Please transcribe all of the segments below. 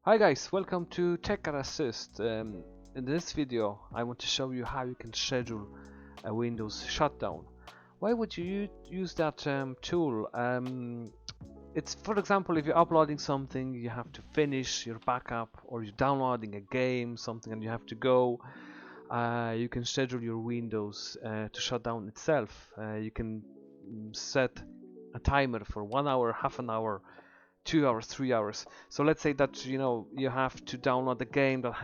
Hi guys, welcome to TechCatAssist. In this video I want to show you how you can schedule a Windows shutdown. Why would you use that tool? It's, for example, if you're uploading something, you have to finish your backup, or you're downloading a game, something, and you have to go. You can schedule your Windows to shut down itself. You can set a timer for 1 hour, half an hour, 2 hours, 3 hours. So let's say that you have to download a game that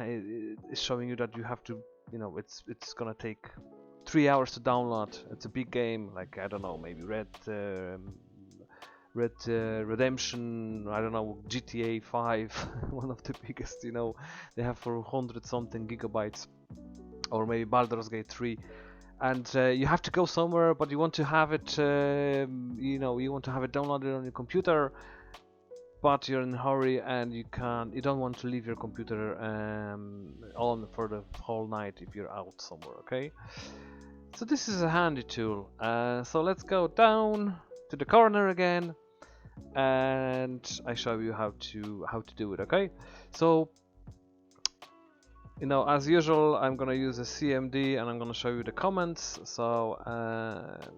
is showing you that you have to, it's gonna take 3 hours to download. It's a big game, like, I don't know, maybe Red Redemption, I don't know, GTA 5, one of the biggest, they have for 100 something gigabytes, or maybe Baldur's Gate 3. And you have to go somewhere, but you want to have it, you want to have it downloaded on your computer, but you're in a hurry and you don't want to leave your computer on for the whole night if you're out somewhere. Okay, so this is a handy tool. So let's go down to the corner again, and I show you how to do it. Okay, so as usual, I'm gonna use a CMD and I'm gonna show you the comments. So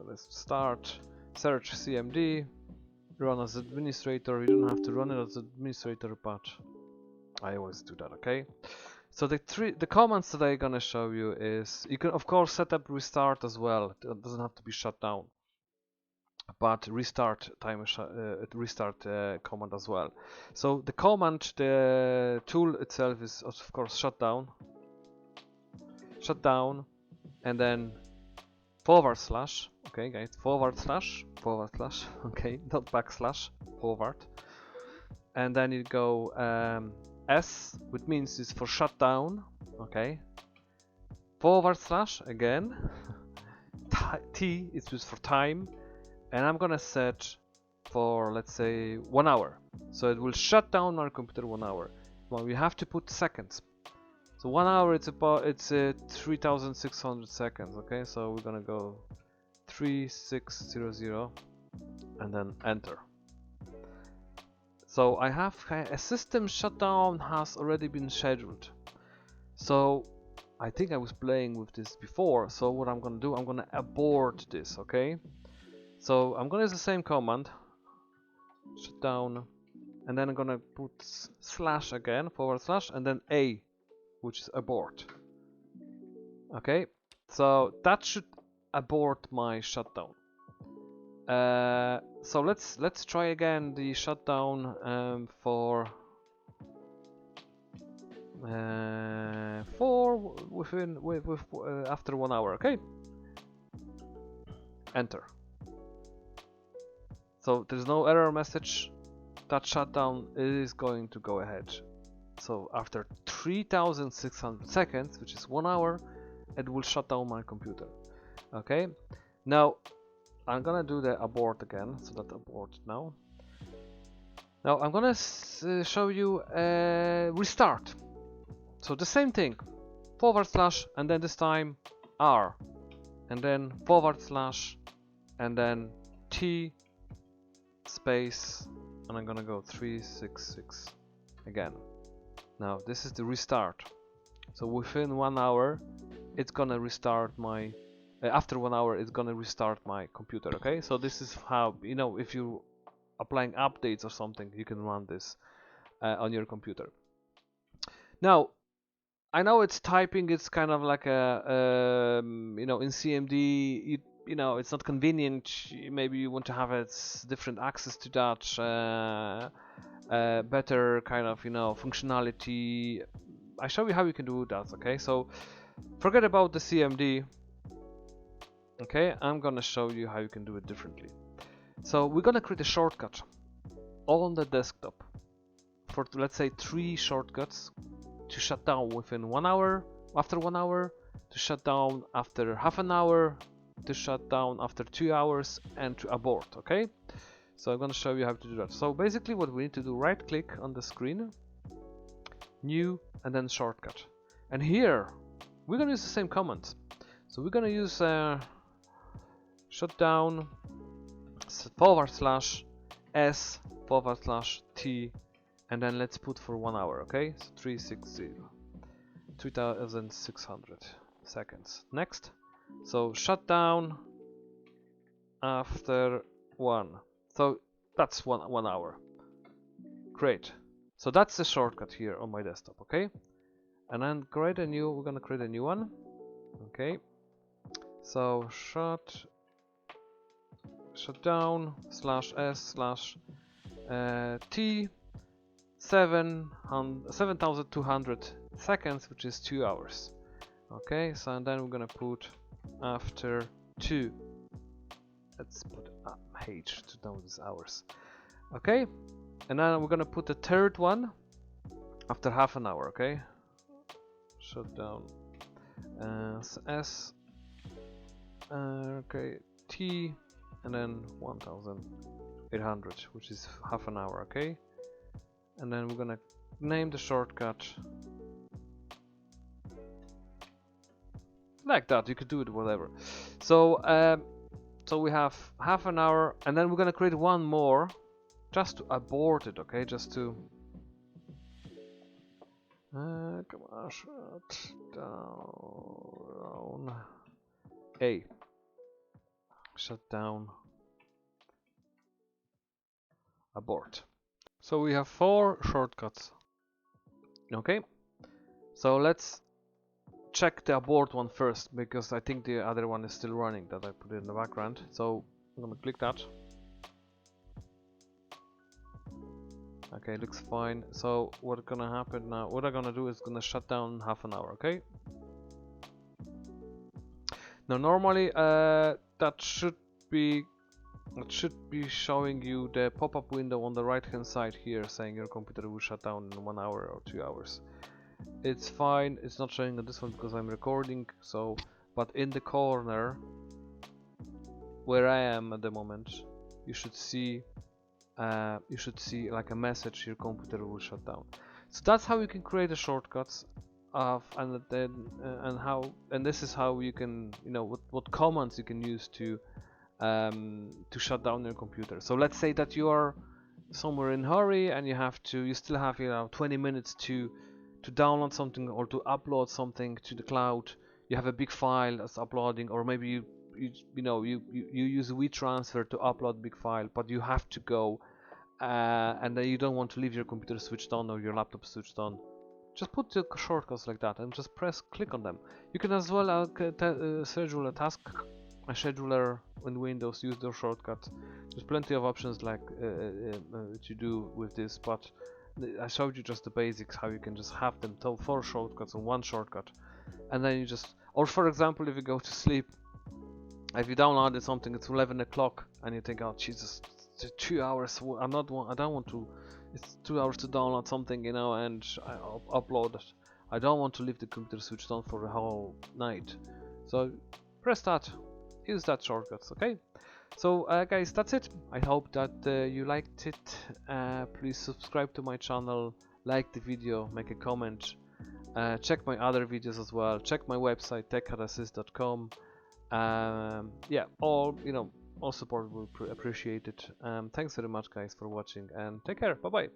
let's start. Search CMD. Run as administrator. You don't have to run it as administrator, but I always do that. Okay, so the commands that I'm gonna show you is, you can of course set up restart as well. It doesn't have to be shut down, but restart restart command as well. So the command, the tool itself is of course shutdown, and then /, okay guys, /, okay, not backslash, forward, and then you go S, which means it's for shutdown, okay, / again, T is used for time, and I'm gonna set for, let's say, 1 hour, so it will shut down our computer 1 hour. Well, we have to put seconds. So 1 hour, it's 3,600 seconds. Okay, so we're gonna go 3600 and then enter. So I have a system shutdown has already been scheduled. So I think I was playing with this before. So what I'm gonna do, I'm gonna abort this. Okay, so I'm gonna use the same command, shutdown, and then I'm gonna put / again, / and then A, which is abort. Okay, so that should abort my shutdown. So let's try again the shutdown for after 1 hour. Okay, enter. So there's no error message. That shutdown is going to go ahead. So after 3,600 seconds, which is 1 hour, it will shut down my computer. Okay, now I'm gonna do the abort again, so that abort now. Now I'm gonna show you restart. So the same thing, / and then this time R, and then / and then T space, and I'm gonna go 366 again. Now this is the restart. So within 1 hour, it's gonna restart my. After 1 hour, it's gonna restart my computer. Okay, so this is how, if you applying updates or something, you can run this on your computer. Now, I know it's typing. It's kind of like a in CMD, it's not convenient. Maybe you want to have different access to that, better kind of functionality. I show you how you can do that. Okay, so forget about the CMD. Okay, I'm gonna show you how you can do it differently. So we're gonna create a shortcut on the desktop for, let's say, 3 shortcuts to shut down within 1 hour, after 1 hour, to shut down after half an hour, to shut down after 2 hours, and to abort. Okay, so I'm gonna show you how to do that. So basically what we need to do, right click on the screen, new, and then shortcut, and here we're gonna use the same command. So we're gonna use shutdown /S /T and then let's put for 1 hour, okay? So 3,600 seconds. Next. So shutdown after 1. So that's one hour. Great. So that's the shortcut here on my desktop, okay? And then we're gonna create a new one. Okay. So shutdown /s/t 7,200 seconds, which is 2 hours. Okay, so and then we're gonna put after 2. Let's put h to know these hours. Okay, and then we're gonna put the third one after half an hour. Okay, shutdown s okay t and then 1,800, which is half an hour. Okay, and then we're gonna name the shortcut like that. You could do it whatever. So so we have half an hour, and then we're gonna create one more just to abort it. Okay, just to come on, shutdown shutdown abort. So we have 4 shortcuts. Okay, so let's check the abort one first, because I think the other one is still running that I put in the background. So I'm gonna click that. Okay, looks fine. So what's gonna happen now, what I'm gonna do is gonna shut down half an hour. Okay, now normally that should be showing you the pop-up window on the right hand side here saying your computer will shut down in 1 hour or 2 hours. It's fine, it's not showing on this one because I'm recording. So but in the corner where I am at the moment, you should see like a message, your computer will shut down. So that's how you can create the shortcuts of, and this is how you can, what commands you can use to shut down your computer. So let's say that you are somewhere in a hurry and you still have 20 minutes to download something or to upload something to the cloud. You have a big file that's uploading, or maybe you use WeTransfer to upload a big file, but you have to go and then you don't want to leave your computer switched on or your laptop switched on. Just put the shortcuts like that and just click on them. You can as well schedule a task, a scheduler in Windows, use their shortcut. There's plenty of options like to do with this, but I showed you just the basics, how you can just have them 4 shortcuts on one shortcut, and then you just, or for example, if you go to sleep, if you downloaded something, it's 11 o'clock, and you think, oh Jesus, it's 2 hours. I don't want to. It's 2 hours to download something, and I'll upload it. I don't want to leave the computer switched on for the whole night. So press that, use that shortcuts. Okay. So guys, that's it. I hope that you liked it. Please subscribe to my channel, like the video, make a comment, check my other videos as well, check my website TechCatAssist.com. Yeah, all support will be appreciated. Thanks very much guys for watching, and take care. Bye bye.